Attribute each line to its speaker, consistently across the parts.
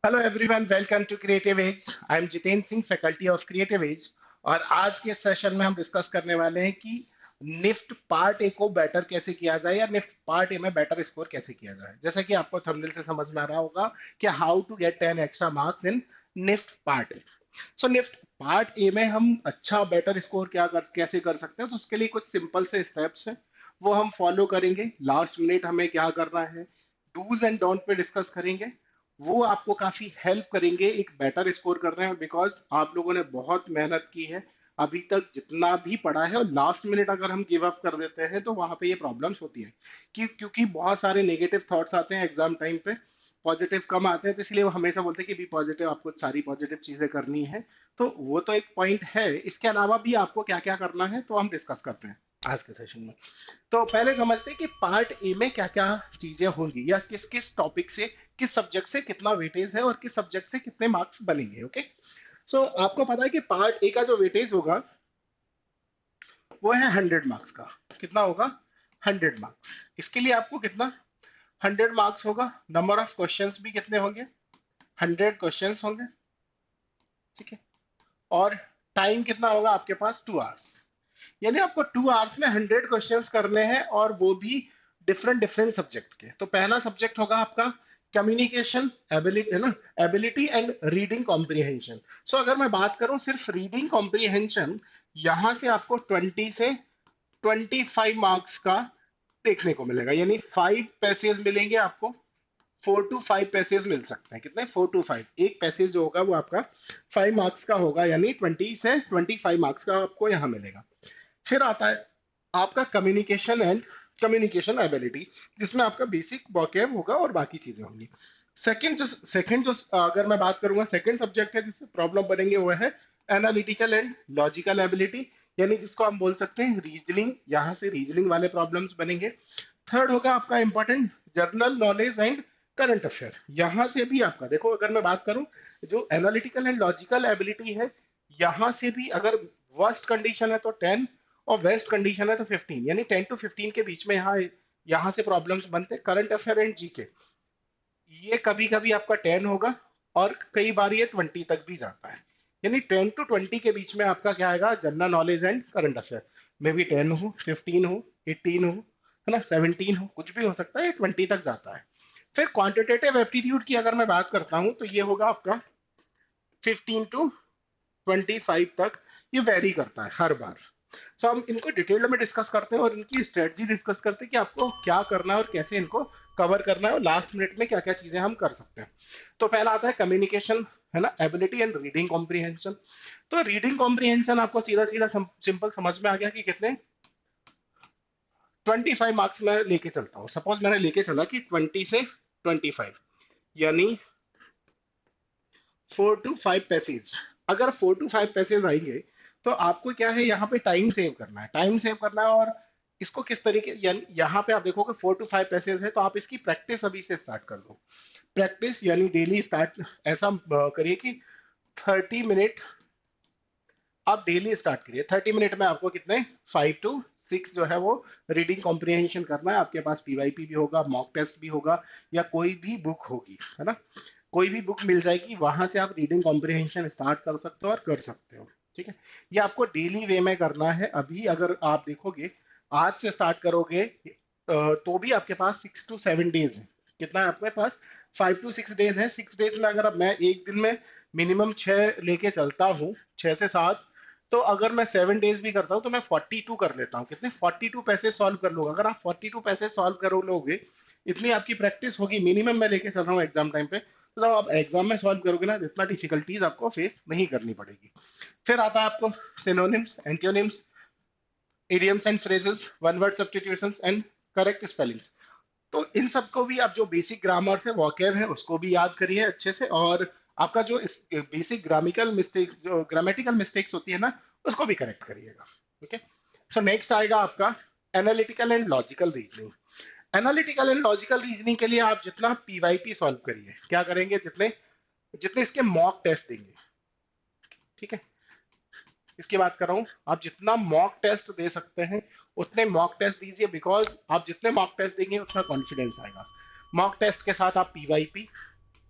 Speaker 1: Hello everyone, welcome to Creative Edge. I am Jitendra Singh, faculty of Creative Edge. और आज के session में हम डिस्कस करने वाले हैं कि निफ्ट पार्ट ए को बेटर कैसे किया जाए या निफ्ट पार्ट ए में बेटर स्कोर कैसे किया जाए। जैसा कि आपको थंबनेल से समझ में आ रहा होगा कि how to get 10 extra marks in NIFT part A. So NIFT part A में हम अच्छा बेटर स्कोर कैसे कर सकते हैं, तो उसके लिए कुछ सिंपल से स्टेप्स हैं, वो हम फॉलो करेंगे। लास्ट मिनट हमें क्या करना है, डूज एंड डोंट पे डिस्कस करेंगे। वो आपको काफी हेल्प करेंगे एक बेटर स्कोर करने में, बिकॉज आप लोगों ने बहुत मेहनत की है अभी तक जितना भी पढ़ा है, और लास्ट मिनट अगर हम गिव अप कर देते हैं तो वहां पे ये प्रॉब्लम्स होती है क्योंकि बहुत सारे नेगेटिव थॉट्स आते हैं एग्जाम टाइम पे, पॉजिटिव कम आते हैं। तो इसलिए वो हमेशा बोलते हैं कि बी पॉजिटिव, आपको सारी पॉजिटिव चीजें करनी है। तो वो तो एक पॉइंट है, इसके अलावा भी आपको क्या क्या करना है तो हम डिस्कस करते हैं आज के सेशन में। तो पहले समझते हैं कि पार्ट ए में क्या क्या चीजें होंगी, या किस किस टॉपिक से, किस सब्जेक्ट से कितना वेटेज है और किस सब्जेक्ट से कितने मार्क्स बनेंगे। ओके, सो आपको पता है कि पार्ट ए का जो वेटेज होगा वो है 100 मार्क्स का। कितना होगा? 100 मार्क्स। इसके लिए आपको कितना, 100 मार्क्स होगा। नंबर ऑफ क्वेश्चंस भी कितने होंगे? 100 क्वेश्चंस होंगे। ठीक है। और टाइम कितना होगा आपके पास? 2 आवर्स। यानी आपको 2 आवर्स में 100 क्वेश्चंस करने हैं, और वो भी डिफरेंट डिफरेंट सब्जेक्ट के। तो पहला सब्जेक्ट होगा आपका कम्युनिकेशन एबिलिटी, है ना, एबिलिटी एंड रीडिंग कॉम्प्रिहेंशन। सो अगर मैं बात करूं सिर्फ रीडिंग कॉम्प्रिहेंशन, यहां से आपको 20 से 25 मार्क्स का देखने को मिलेगा। यानी 5 पैसेज मिलेंगे आपको, 4 to 5 पैसेज मिल सकते हैं। कितने? 4 to 5। एक पैसेज जो होगा वो आपका 5 मार्क्स का होगा, यानी 20 से 25 मार्क्स का आपको यहाँ मिलेगा। फिर आता है आपका कम्युनिकेशन एबिलिटी, जिसमें आपका बेसिक वोकैब होगा और बाकी चीजें होंगी। सेकंड जो अगर मैं बात करूंगा, सेकंड सब्जेक्ट है जिससे प्रॉब्लम बनेंगे, वो है एनालिटिकल एंड लॉजिकल एबिलिटी, यानी जिसको हम बोल सकते हैं रीजनिंग। यहाँ से रीजनिंग वाले प्रॉब्लम्स बनेंगे। थर्ड होगा आपका important general knowledge and current affair. यहां से भी आपका देखो, अगर मैं बात करूं, जो एनालिटिकल एंड लॉजिकल एबिलिटी है, यहां से भी अगर वर्स्ट कंडीशन है तो 10, और बेस्ट कंडीशन है तो 15, यानी 10 to 15 के बीच में यहाँ यहाँ से प्रॉब्लम्स बनते हैं। करंट अफेयर एंड जीके, ये कभी कभी आपका 10 होगा, और कई बार ये 20 तक भी जाता है। यानी 10 to 20 के बीच में आपका क्या आएगा? General knowledge and current affair. May be 10 हो, 15 हो, 18 हो, है ना, 17 हो, कुछ भी हो सकता है। ये 20 तक जाता है। फिर क्वांटिटेटिव एप्टीट्यूड की अगर मैं बात करता हूं, तो ये होगा आपका 15 to 25 तक। ये वेरी करता है हर बार। सो हम इनको डिटेल में डिस्कस करते हैं और इनकी स्ट्रेटजी डिस्कस करते हैं कि आपको क्या करना है और कैसे इनको कवर करना है, और लास्ट मिनट में क्या क्या चीजें हम कर सकते हैं। तो पहला आता है कम्युनिकेशन, है ना, एबिलिटी एंड रीडिंग कॉम्प्रिहेंशन। तो रीडिंग कॉम्प्रिहेंशन आपको सीधा सीधा सिंपल समझ में आ गया कि कितने, 25 मार्क्स में लेके चलता हूँ। सपोज मैंने लेके चला कि 20 से 25, यानी 4 to 5 पैसेज। अगर 4 to 5 पैसेज आएंगे तो आपको क्या है, यहाँ पे टाइम सेव करना है, टाइम सेव करना है। और इसको किस तरीके, यानी यहाँ पे आप देखोगे 4 to 5 पैसेज है, तो आप इसकी प्रैक्टिस अभी से स्टार्ट कर दो। प्रैक्टिस यानी डेली स्टार्ट, ऐसा करिए कि 30 मिनट आप डेली स्टार्ट करिए। 30 मिनट में आपको कितने, 5 to 6 जो है वो रीडिंग कॉम्प्रिहेंशन करना है। आपके पास पीवाईपी भी होगा, मॉक टेस्ट भी होगा, या कोई भी बुक होगी, है ना, कोई भी बुक मिल जाएगी, वहां से आप रीडिंग कॉम्प्रिहेंशन स्टार्ट कर सकते हो और कर सकते हो। ठीक है, ये आपको डेली वे में करना है। अभी अगर आप देखोगे, आज से स्टार्ट करोगे तो भी आपके पास 6 to 7 डेज है। कितना है आपके पास? 5 to 6 डेज है। 6 डेज में अगर अब मैं एक दिन में मिनिमम 6 लेके चलता हूँ, 6 से 7, तो अगर मैं 7 डेज भी करता हूँ तो मैं 42 कर लेता हूँ। कितने? 42 पैसे सॉल्व कर लूंगा। अगर आप 42 पैसे सॉल्व कर लोगे, इतनी आपकी प्रैक्टिस होगी, मिनिमम मैं लेके चल रहा हूँ एग्जाम टाइम पे, तो जब आप एग्जाम में सॉल्व करोगे ना, इतना डिफिकल्टीज आपको फेस नहीं करनी पड़ेगी। फिर आता है आपको synonyms, antonyms, idioms and phrases, one word substitutions and correct spellings. तो इन सबको भी आप, जो बेसिक ग्रामर से वॉकेब है उसको भी याद करिए अच्छे से, और आपका जो बेसिक ग्रामिकल मिस्टेक, जो ग्रामेटिकल मिस्टेक्स होती है ना, उसको भी करेक्ट करिएगा। ओके, सो नेक्स्ट आएगा आपका analytical and logical reasoning. Analytical and logical reasoning के लिए आप जितना पीवाईपी सॉल्व करिए, क्या करेंगे, जितने जितने इसके मॉक टेस्ट देंगे। ठीक है, इसकी बात कर रहा हूँ, आप जितना मॉक टेस्ट दे सकते हैं उतने मॉक टेस्ट दीजिए, बिकॉज आप जितने मॉक टेस्ट देंगे उतना कॉन्फिडेंस आएगा। मॉक टेस्ट के साथ आप पीवाईपी,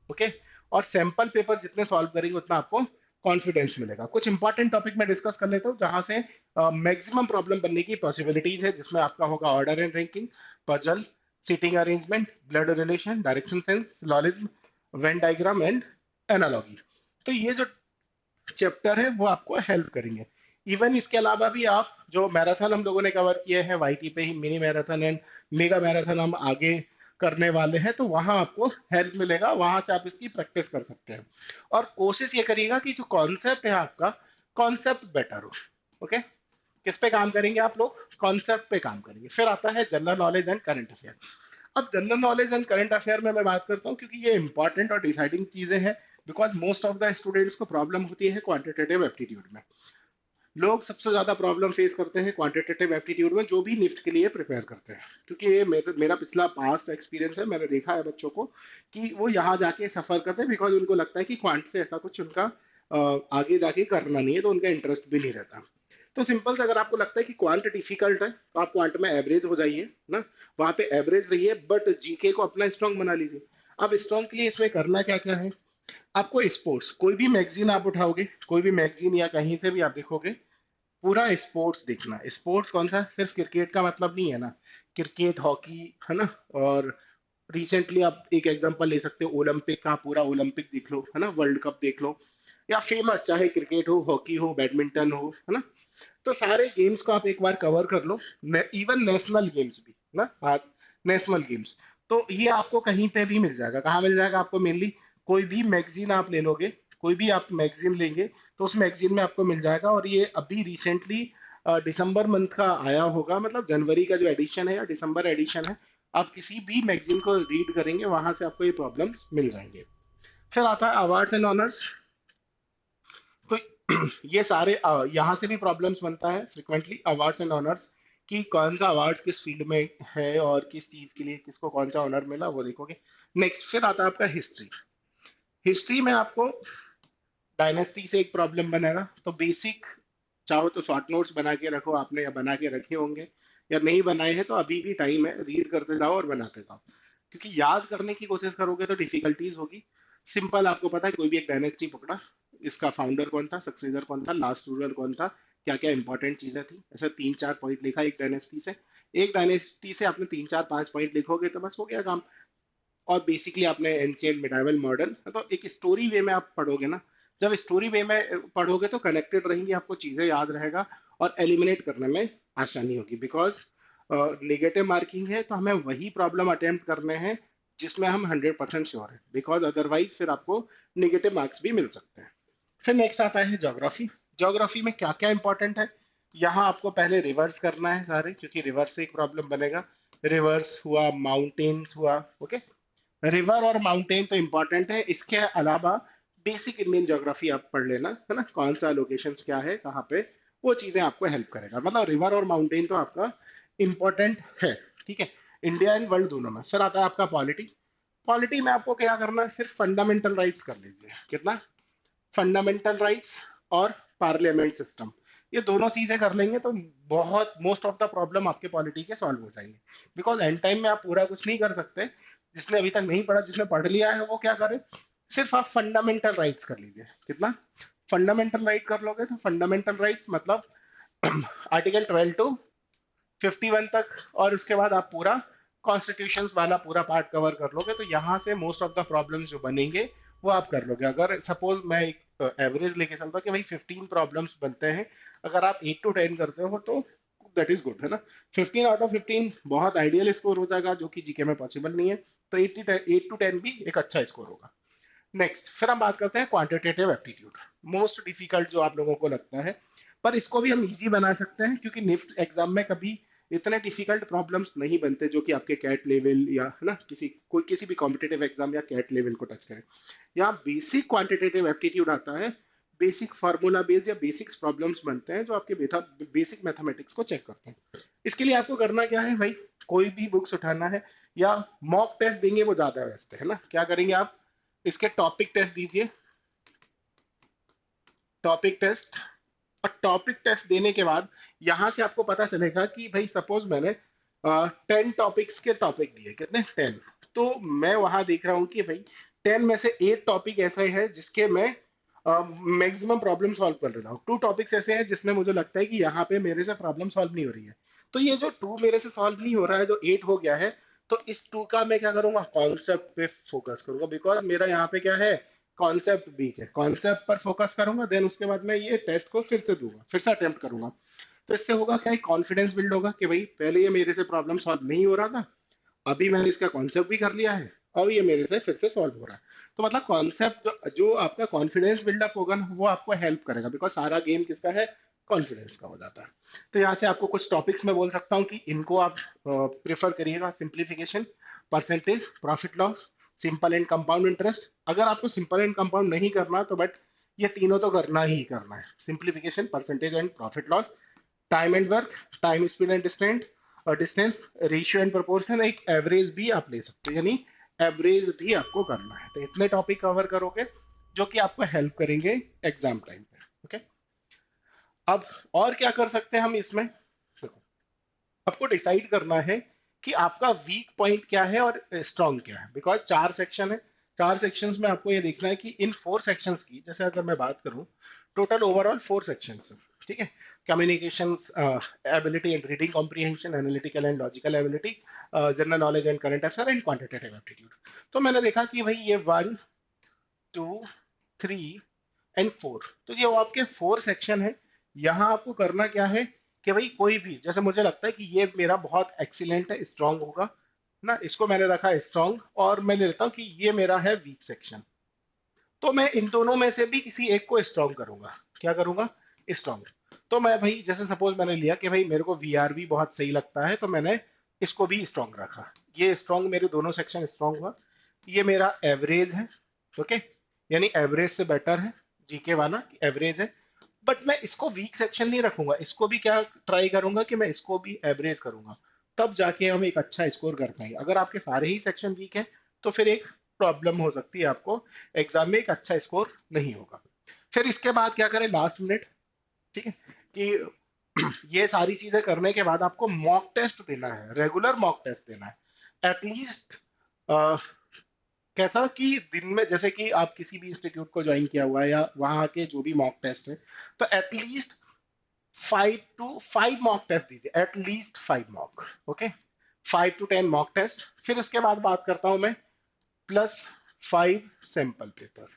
Speaker 1: ओके, और सैंपल पेपर जितने सॉल्व करेंगे उतना आपको कॉन्फिडेंस मिलेगा। कुछ इंपॉर्टेंट टॉपिक मैं डिस्कस कर लेता हूँ जहां से मैक्सिमम प्रॉब्लम बनने की पॉसिबिलिटीज है, जिसमें आपका होगा order and ranking, puzzle, seating arrangement, blood relation, direction sense, syllogism, Venn diagram and analogy. तो ये जो चैप्टर है वो आपको हेल्प करेंगे। इवन इसके अलावा भी आप जो मैराथन हम लोगों ने कवर किए हैं वाईटी पे ही, mini marathon and mega marathon हम आगे करने वाले हैं, तो वहां आपको हेल्प मिलेगा, वहां से आप इसकी प्रैक्टिस कर सकते हैं। और कोशिश ये करिएगा कि जो कॉन्सेप्ट है आपका, कॉन्सेप्ट बेटर हो। ओके, किस पे काम करेंगे आप लोग? कॉन्सेप्ट पे काम करेंगे। फिर आता है general knowledge and current affair. अब general knowledge and current affair में मैं बात करता हूँ क्योंकि ये इंपॉर्टेंट और डिसाइडिंग चीजें हैं, because most of the students को प्रॉब्लम होती है क्वांटिटेटिव एप्टीट्यूड में। लोग सबसे ज्यादा प्रॉब्लम फेस करते हैं क्वांटिटेटिव एप्टीट्यूड में, जो भी निफ्ट के लिए प्रिपेयर करते हैं, क्योंकि ये मेरा पिछला पास्ट एक्सपीरियंस है, मैंने देखा है बच्चों को कि वो यहाँ जाके सफर करते हैं, बिकॉज उनको लगता है कि क्वांट से ऐसा कुछ उनका आगे जाके करना नहीं है, तो उनका इंटरेस्ट भी नहीं रहता। तो सिंपल से, अगर आपको लगता है कि क्वांट डिफिकल्ट है तो आप क्वांट में एवरेज हो जाइए ना, वहां पे एवरेज रहिए, बट जीके को अपना स्ट्रांग बना लीजिए। अब स्ट्रांग के लिए इसमें करना क्या क्या है? आपको स्पोर्ट्स, कोई भी मैगजीन आप उठाओगे, कोई भी मैगजीन या कहीं से भी आप देखोगे, पूरा स्पोर्ट्स देखना। स्पोर्ट्स कौन सा? सिर्फ क्रिकेट का मतलब नहीं है ना, क्रिकेट, हॉकी, है ना। और रिसेंटली आप एक एग्जांपल ले सकते हो ओलंपिक का, पूरा ओलंपिक देख लो, है ना, वर्ल्ड कप देख लो, या फेमस चाहे क्रिकेट हो, हॉकी हो, बैडमिंटन हो, है ना। तो सारे गेम्स को आप एक बार कवर कर लो, इवन नेशनल गेम्स भी ना, नेशनल गेम्स। तो ये आपको कहीं पे भी मिल जाएगा। कहाँ मिल जाएगा आपको? मेनली कोई भी मैगजीन आप ले लोगे, कोई भी आप मैगजीन लेंगे तो उस मैगजीन में आपको मिल जाएगा। और ये अभी रिसेंटली दिसंबर मंथ का आया होगा, मतलब जनवरी का जो एडिशन है या दिसंबर एडिशन है, आप किसी भी मैगजीन को रीड करेंगे वहां से आपको ये प्रॉब्लम्स मिल जाएंगे। फिर आता है अवार्ड्स एंड ऑनर्स। तो ये सारे यहाँ से भी प्रॉब्लम्स बनता है फ्रिक्वेंटली, अवार्ड्स एंड ऑनर्स, कि कौन सा अवार्ड्स किस फील्ड में है और किस चीज के लिए किसको कौन सा ऑनर मिला, वो देखोगे। नेक्स्ट फिर आता है आपका हिस्ट्री। हिस्ट्री में आपको डायनेस्टी से एक प्रॉब्लम बनेगा, तो बेसिक चाहो तो शॉर्ट नोट्स बना के रखो आपने, या बना के रखे होंगे, या नहीं बनाए हैं तो अभी भी टाइम है, रीड करते जाओ और बनाते जाओ। क्योंकि याद करने की कोशिश करोगे तो डिफिकल्टीज होगी। सिंपल, आपको पता है कोई भी एक डायनेस्टी पकड़ा, इसका फाउंडर कौन था, सक्सेसर कौन था, लास्ट रूलर कौन था, क्या क्या इंपॉर्टेंट चीजें थी, ऐसे तीन चार पॉइंट लिखा एक डायनेस्टी से। एक डायनेस्टी से आपने तीन चार पांच पॉइंट लिखोगे तो बस हो गया काम। और बेसिकली आपने एंशियंट, मिडाइवल, मॉडर्न, तो एक स्टोरी वे में आप पढ़ोगे ना। जब स्टोरी वे में पढ़ोगे तो कनेक्टेड रहेंगी, आपको चीजें याद रहेगा और एलिमिनेट करने में आसानी होगी। बिकॉज नेगेटिव मार्किंग है तो हमें वही प्रॉब्लम अटेम्प्ट करने हैं जिसमें हम 100% श्योर है, बिकॉज अदरवाइज फिर आपको नेगेटिव मार्क्स भी मिल सकते हैं। फिर नेक्स्ट आता है ज्योग्राफी। ज्योग्राफी में क्या क्या इंपॉर्टेंट है? यहाँ आपको पहले रिवर्स करना है सारे, क्योंकि रिवर्स से एक प्रॉब्लम बनेगा। रिवर्स हुआ, माउंटेन्स हुआ, ओके। रिवर और माउंटेन तो इंपॉर्टेंट है, इसके अलावा बेसिक इंडियन ज्योग्राफी आप पढ़ लेना, है ना, कौन सा लोकेशंस क्या है कहाँ पे, वो चीजें आपको हेल्प करेगा। मतलब रिवर और माउंटेन तो आपका इंपॉर्टेंट है, ठीक है, इंडिया एंड वर्ल्ड दोनों में। फिर आता है आपका पॉलिटी। पॉलिटी में आपको क्या करना है? सिर्फ फंडामेंटल राइट्स कर लीजिए। कितना? फंडामेंटल राइट्स और पार्लियामेंट सिस्टम, ये दोनों चीजें कर लेंगे तो बहुत मोस्ट ऑफ द प्रॉब्लम आपके पॉलिटी के सॉल्व हो जाएंगे। बिकॉज एंड टाइम में आप पूरा कुछ नहीं कर सकते। जिसने अभी तक नहीं पढ़ा, जिसने पढ़ लिया है वो क्या करे, सिर्फ आप फंडामेंटल राइट्स कर लीजिए। कितना? फंडामेंटल राइट कर लोगे तो फंडामेंटल राइट्स मतलब आर्टिकल 12 टू 51 तक, और उसके बाद आप पूरा कॉन्स्टिट्यूशन वाला पूरा पार्ट कवर कर लोगे, तो यहाँ से मोस्ट ऑफ द प्रॉब्लम्स जो बनेंगे वो आप कर लोगे। अगर सपोज मैं एक एवरेज लेके चलता हूँ कि भाई 15 प्रॉब्लम्स बनते हैं, अगर आप 8 टू 10 करते हो तो दैट इज गुड, है ना। 15 आउट ऑफ 15 बहुत आइडियल स्कोर हो जाएगा, जो कि जीके में पॉसिबल नहीं है। तो 8 टू 10 भी एक अच्छा स्कोर होगा। नेक्स्ट फिर हम बात करते हैं क्वांटिटेटिव एप्टीट्यूड, मोस्ट डिफिकल्ट जो आप लोगों को लगता है, पर इसको भी हम इजी बना सकते हैं, क्योंकि निफ्ट एग्जाम में कभी इतने डिफिकल्ट प्रॉब्लम्स नहीं बनते जो कि आपके कैट लेवल या, है ना, किसी भी कॉम्पिटेटिव एग्जाम या कैट लेवल को टच करें। यहाँ बेसिक क्वांटिटेटिव एप्टीट्यूड आता है, बेसिक फार्मूला बेस्ड या बेसिक्स प्रॉब्लम्स बनते हैं जो आपके बेसिक मैथमेटिक्स को चेक करते हैं। इसके लिए आपको करना क्या है भाई? कोई भी बुक्स उठाना है, या मॉक टेस्ट देंगे वो ज्यादा बेस्ट है ना। क्या करेंगे आप? इसके टॉपिक टेस्ट दीजिए, टॉपिक टेस्ट। और टॉपिक टेस्ट देने के बाद यहां से आपको पता चलेगा कि भाई सपोज मैंने 10 टॉपिक्स के टॉपिक दिए, कितने? 10। तो मैं वहां देख रहा हूँ कि भाई 10 में से 8 टॉपिक ऐसा है जिसके मैं मैक्सिमम प्रॉब्लम सॉल्व कर रहा हूँ। 2 टॉपिक्स ऐसे हैं जिसमें मुझे लगता है कि यहाँ पे मेरे से प्रॉब्लम सॉल्व नहीं हो रही है। तो ये जो 2 मेरे से सॉल्व नहीं हो रहा है, जो 8 हो गया है, तो इस 2 का मैं क्या करूंगा, कॉन्सेप्ट पे फोकस करूंगा, बिकॉज मेरा यहाँ पे क्या है, कॉन्सेप्ट वीक है। कॉन्सेप्ट पर फोकस करूंगा, देन उसके बाद मैं ये टेस्ट को फिर से दूंगा, फिर से अटेम्प्ट करूंगा। तो इससे होगा क्या, कॉन्फिडेंस बिल्ड होगा कि भाई पहले ये मेरे से प्रॉब्लम सॉल्व नहीं हो रहा था, अभी मैंने इसका कॉन्सेप्ट भी कर लिया है, और ये मेरे से फिर से सॉल्व हो रहा है। तो मतलब कॉन्सेप्ट जो आपका कॉन्फिडेंस बिल्डअप होगा ना, वो आपको हेल्प करेगा, बिकॉज सारा गेम किसका है, कॉन्फिडेंस का हो जाता है। तो यहाँ से आपको कुछ टॉपिक्स में बोल सकता हूँ कि इनको आप प्रेफर करिएगा। Simplification, percentage, profit loss, simple and compound interest. अगर आपको सिंपल एंड कंपाउंड नहीं करना तो बट ये तीनों तो करना ही करना है, simplification, percentage and profit loss. Time and work, time speed and distance, और डिस्टेंस, रेशियो एंड प्रोपोर्शन, एक एवरेज भी आप ले सकते हो, यानी एवरेज भी आपको करना है। तो इतने टॉपिक कवर करोगे जो कि आपको हेल्प करेंगे एग्जाम टाइम पे। ओके, अब और क्या कर सकते हैं हम इसमें, देखो, आपको डिसाइड करना है कि आपका वीक पॉइंट क्या है और स्ट्रांग क्या है, बिकॉज 4 सेक्शन है। 4 सेक्शंस में आपको ये देखना है कि इन 4 सेक्शंस की, जैसे अगर मैं बात करूं, टोटल ओवरऑल 4 सेक्शंस है, ठीक है। Communication ability and reading comprehension, analytical and logical ability, general knowledge and current affair and quantitative aptitude. तो मैंने देखा कि भाई ये 1, 2, 3 एंड 4, तो ये वो आपके 4 सेक्शन है। यहाँ आपको करना क्या है कि भाई कोई भी, जैसे मुझे लगता है कि ये मेरा बहुत एक्सीलेंट है, स्ट्रांग होगा ना, इसको मैंने रखा है स्ट्रांग, और मैं ले लेता हूँ कि ये मेरा है वीक सेक्शन। तो मैं इन दोनों में से भी किसी एक को स्ट्रांग करूंगा। क्या करूंगा, स्ट्रांग। तो मैं भाई, जैसे सपोज मैंने लिया कि भाई मेरे को वीआरबी बहुत सही लगता है, तो मैंने इसको भी स्ट्रांग रखा। ये स्ट्रांग, मेरे दोनों सेक्शन स्ट्रांग हुआ। ये मेरा एवरेज है, ओके, यानी एवरेज से बेटर है, जीके वाला एवरेज है। बट मैं इसको वीक सेक्शन नहीं रखूंगा, इसको भी क्या ट्राई करूंगा कि मैं इसको भी एवरेज करूंगा, तब जाके हम एक अच्छा स्कोर कर पाएंगे। अगर आपके सारे ही सेक्शन वीक है तो फिर एक प्रॉब्लम हो सकती है, आपको एग्जाम में एक अच्छा स्कोर नहीं होगा। फिर इसके बाद क्या करें, लास्ट मिनट, ठीक है, कि ये सारी चीजें करने के बाद आपको मॉक टेस्ट देना है, रेगुलर मॉक टेस्ट देना है, एटलीस्ट। कैसा कि दिन में, जैसे कि आप किसी भी इंस्टीट्यूट को ज्वाइन किया हुआ है या वहां के जो भी मॉक टेस्ट है, तो एटलीस्ट 5 to 5 मॉक टेस्ट दीजिए, at least 5 mock, okay, 5 to 10 mock test. फिर उसके बाद बात करता हूं मैं, +5 sample paper,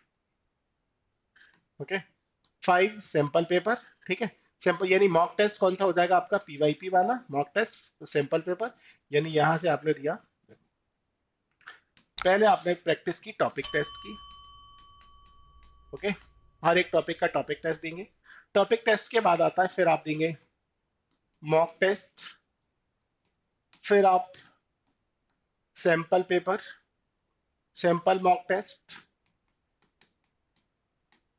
Speaker 1: okay, 5 sample paper, ठीक है। सैंपल यानी मॉक टेस्ट कौन सा हो जाएगा आपका, पीवाईपी वाला मॉक टेस्ट, तो सैंपल पेपर, यानी यहां से आपने दिया, पहले आपने प्रैक्टिस की, टॉपिक टेस्ट की, ओके, हर एक टॉपिक का टॉपिक टेस्ट देंगे। टॉपिक टेस्ट के बाद आता है, फिर आप देंगे मॉक टेस्ट, फिर आप sample paper, sample mock test,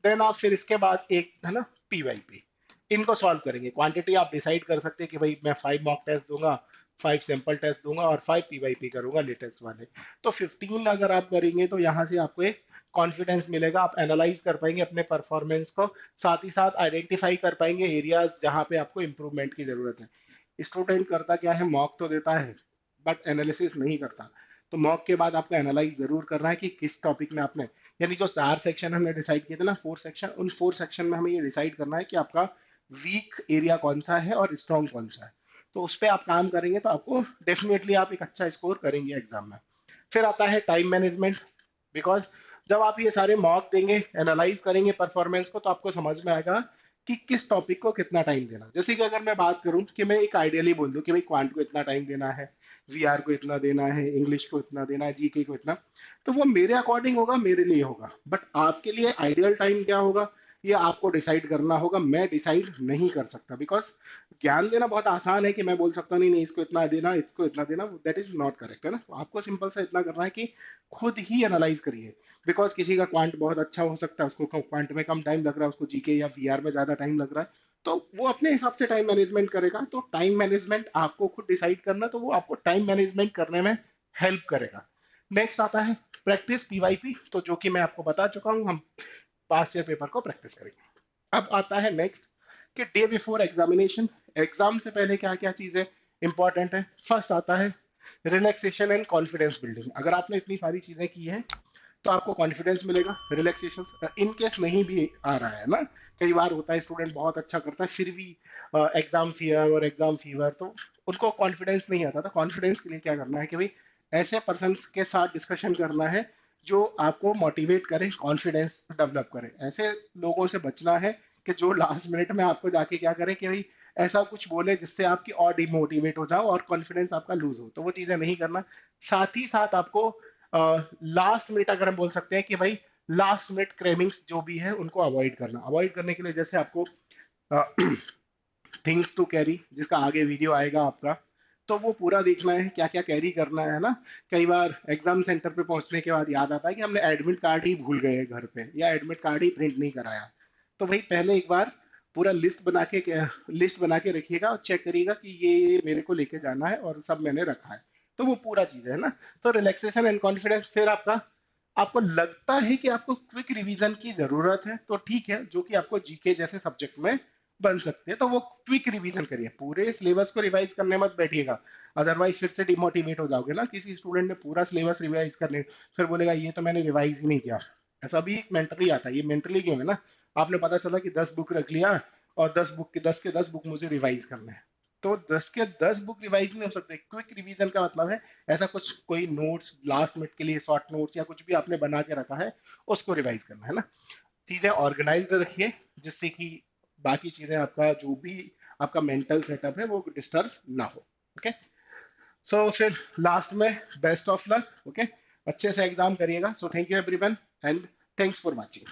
Speaker 1: then आप फिर इसके बाद एक है ना पीवाईपी, इनको सॉल्व करेंगे। क्वांटिटी आप डिसाइड कर सकते हैं कि भाई मैं 5 मॉक टेस्ट दूंगा, 5 सैंपल टेस्ट दूंगा, और 5 पीवाईपी करूंगा लेटेस्ट वाले। तो 15 अगर आप करेंगे तो यहाँ से आपको एक कॉन्फिडेंस मिलेगा, आप एनालाइज कर पाएंगे अपने परफॉर्मेंस को, साथ ही साथ आइडेंटिफाई कर पाएंगे एरियाज जहाँ पे आपको इम्प्रूवमेंट की जरूरत है। स्टूडेंट करता क्या है, मॉक तो देता है बट एनालिसिस नहीं करता। तो मॉक के बाद आपको एनालाइज जरूर करना है कि किस टॉपिक में आपने, यानी जो 4 सेक्शन हमने डिसाइड किए थे ना, 4 सेक्शन, उन 4 सेक्शन में हमें ये डिसाइड करना है कि आपका वीक एरिया कौन सा है और स्ट्रॉन्ग कौन सा है। तो उस पर आप काम करेंगे तो आपको डेफिनेटली आप एक अच्छा स्कोर करेंगे एग्जाम में। फिर आता है टाइम मैनेजमेंट, बिकॉज जब आप ये सारे मॉक देंगे, एनालाइज करेंगे परफॉर्मेंस को, तो आपको समझ में आएगा कि किस टॉपिक को कितना टाइम देना। जैसे कि अगर मैं बात करूं कि मैं एक आइडियली बोल दूं कि भाई क्वांट को इतना टाइम देना है, वीआर को इतना देना है, इंग्लिश को इतना देना है, जीके को इतना, तो वो मेरे अकॉर्डिंग होगा, मेरे लिए होगा। बट आपके लिए आइडियल टाइम क्या होगा, ये आपको डिसाइड करना होगा। मैं डिसाइड नहीं कर सकता, बिकॉज ज्ञान देना बहुत आसान है कि मैं बोल सकता हूँ नहीं नहीं इसको इतना देना, इसको इतना देना, दैट इज नॉट करेक्ट, है ना। तो आपको सिंपल सा इतना करना है कि खुद ही एनालाइज करिए। बिकॉज किसी का क्वांट बहुत अच्छा हो सकता है, उसको क्वांट में कम टाइम लग रहा है, उसको जीके या वीआर में ज्यादा टाइम लग रहा है, तो वो अपने हिसाब से टाइम मैनेजमेंट करेगा। तो टाइम मैनेजमेंट आपको खुद डिसाइड करना, तो वो आपको टाइम मैनेजमेंट करने में हेल्प करेगा। नेक्स्ट आता है प्रैक्टिस, पीवाईपी, तो जो कि मैं आपको बता चुका हूँ, हम पास्ट ईयर पेपर को प्रैक्टिस करेंगे। अब आता है नेक्स्ट कि डे बिफोर एग्जामिनेशन, एग्जाम से पहले क्या क्या चीजें इंपॉर्टेंट है। फर्स्ट आता है रिलैक्सेशन एंड कॉन्फिडेंस बिल्डिंग। अगर आपने इतनी सारी चीजें की हैं तो आपको कॉन्फिडेंस मिलेगा। रिलैक्सेशन इन केस नहीं भी आ रहा है ना, कई बार होता है स्टूडेंट बहुत अच्छा करता है फिर भी एग्जाम फियर और एग्जाम फीवर, तो उनको कॉन्फिडेंस नहीं आता। तो कॉन्फिडेंस के लिए क्या करना है कि भाई ऐसे पर्सन के साथ डिस्कशन करना है जो आपको मोटिवेट करे, कॉन्फिडेंस डेवलप करे। ऐसे लोगों से बचना है कि जो लास्ट मिनट में आपको जाके क्या करे कि भाई ऐसा कुछ बोले जिससे आपकी और डिमोटिवेट हो जाओ और कॉन्फिडेंस आपका लूज हो, तो वो चीजें नहीं करना। साथ ही साथ आपको लास्ट मिनट अगर हम बोल सकते हैं कि भाई लास्ट मिनट क्रेविंग्स जो भी है उनको अवॉइड करना। अवॉइड करने के लिए जैसे आपको थिंग्स टू कैरी, जिसका आगे वीडियो आएगा आपका, तो वो पूरा देखना है क्या क्या कैरी करना है ना। कई बार एग्जाम सेंटर पे पहुंचने के बाद याद आता है कि हमने एडमिट कार्ड ही भूल गए घर पे, या एडमिट कार्ड ही प्रिंट नहीं कराया। तो भाई पहले एक बार पूरा लिस्ट बना के रखिएगा और चेक करिएगा कि ये मेरे को लेके जाना है और सब मैंने रखा है। तो वो पूरा चीज है ना। तो रिलैक्सेशन एंड कॉन्फिडेंस। फिर आपका, आपको लगता है कि आपको क्विक रिवीजन की जरूरत है तो ठीक है, जो कि आपको जीके जैसे सब्जेक्ट में बन सकते हैं, तो वो क्विक रिवीजन करिए, पूरे सिलेबस को रिवाइज करने मत बैठिएगा। अदरवाइज फिर से डिमोटिवेट हो जाओगे ना। किसी स्टूडेंट ने पूरा सिलेबस रिवाइज कर ले, फिर बोलेगा ये तो मैंने रिवाइज ही नहीं किया। ऐसा भी मेंटली आता है, ये मेंटली गेम है ना। आपने पता चला कि 10 बुक रख लिया और 10 बुक मुझे रिवाइज करने हैं, तो 10 के 10 बुक रिवाइज नहीं हो सकते। क्विक रिवीजन का मतलब है ऐसा कुछ, कोई नोट्स लास्ट मिनट के लिए, शॉर्ट नोट्स या कुछ भी आपने बना के रखा है, उसको रिवाइज करना है ना। चीजें ऑर्गेनाइज्ड रखिए जिससे कि बाकी चीजें, आपका जो भी आपका मेंटल सेटअप है वो डिस्टर्ब ना हो। ओके, सो फिर लास्ट में बेस्ट ऑफ लक। ओके, अच्छे से एग्जाम करिएगा। So thank you everyone and thanks for watching.